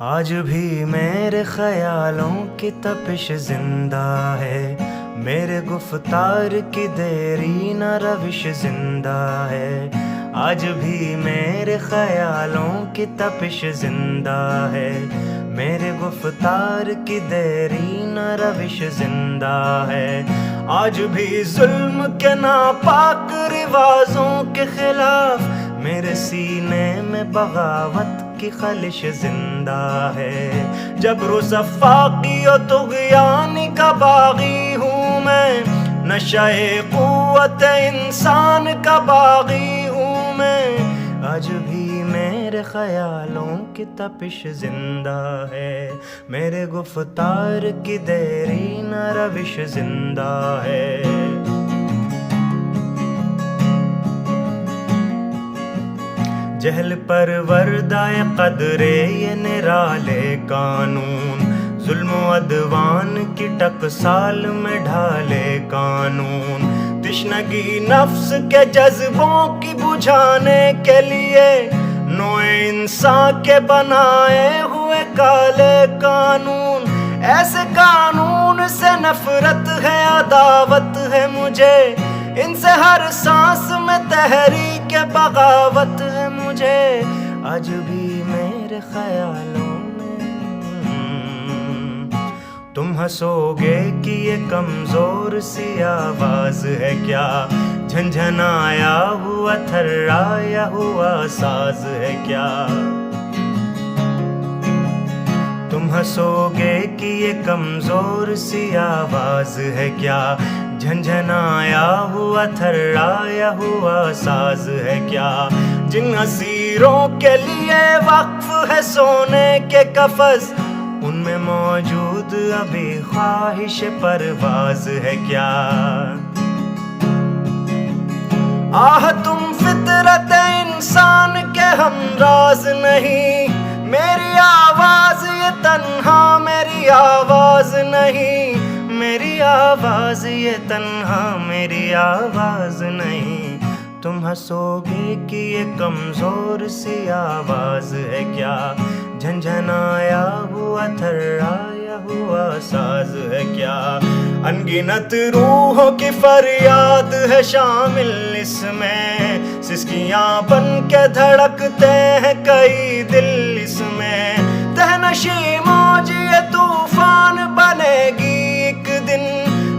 آج بھی میرے خیالوں کی تپش زندہ ہے، میرے گفتار کی دیری نہ روش زندہ ہے۔ آج بھی میرے خیالوں کی تپش زندہ ہے، میرے گفتار کی دیری نہ روش زندہ ہے۔ آج بھی ظلم کے ناپاک رواجوں کے خلاف میرے سینے میں بغاوت کی خلش زندہ ہے۔ جبر و سفاقی و طغیانی کا باغی ہوں میں، نشہ قوت انسان کا باغی ہوں میں۔ آج بھی میرے خیالوں کی تپش زندہ ہے، میرے گفتار کی دیری نہ روش زندہ ہے۔ جہل پروردہ قدرے یہ نرالے قانون، ظلم و عدوان کی ٹکسال میں ڈھالے قانون۔ تشنگی نفس کے جذبوں کی بجھانے کے لیے نوع انسان کے بنائے ہوئے کالے قانون۔ ایسے قانون سے نفرت ہے، عداوت ہے مجھے، ان سے ہر سانس میں تحریک بغاوت ہے مجھے۔ آج بھی میرے خیالوں میں تم ہنسو گے کہ یہ کمزور سی آواز ہے کیا، جھنجھنایا ہوا تھرایا ہوا ساز ہے کیا۔ تم ہنسو گے کہ یہ کمزور سی آواز ہے کیا، جھنجھنایا ہوا تھرایا ہوا ساز ہے کیا۔ جن اسیروں کے لیے وقف ہے سونے کے قفس، ان میں موجود ابھی خواہش پرواز ہے کیا۔ آہ تم فطرت انسان کے ہمراز نہیں، میری آواز یہ تنہا میری آواز نہیں، میری آواز یہ تنہا میری آواز نہیں۔ تم ہنسو گے کہ یہ کمزور سی آواز ہے کیا، جھنجھنایا ہوا تھرایا ہوا ساز ہے کیا۔ انگنت روحوں کی فریاد ہے شامل اس میں، سسکیاں بن کے دھڑکتے ہیں کئی دل اس میں۔ تہنشی موج یہ طوفان بنے گی ایک دن،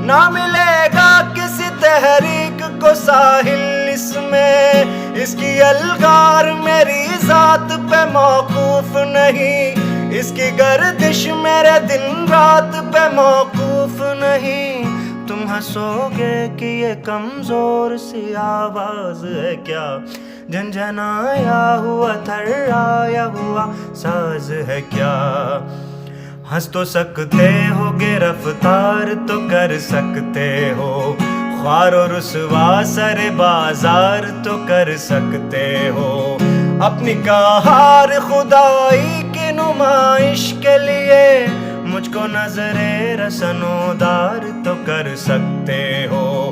نہ ملے گا کسی تحریک کو ساحل اس میں۔ اس کی الغار میری ذات پہ موقوف نہیں، اس کی گردش میرے دن رات پہ موقوف نہیں۔ تم ہنسو گے کہ یہ کمزور سی آواز ہے کیا، جھنجھنایا ہوا تھرایا ہوا ساز ہے کیا۔ ہنس تو سکتے ہو گرفتار تو کر سکتے ہو، خوار و رسوا سر بازار تو کر سکتے ہو۔ اپنی قہار خدائی کی نمائش کے لیے مجھ کو نظر رسنودار تو کر سکتے ہو۔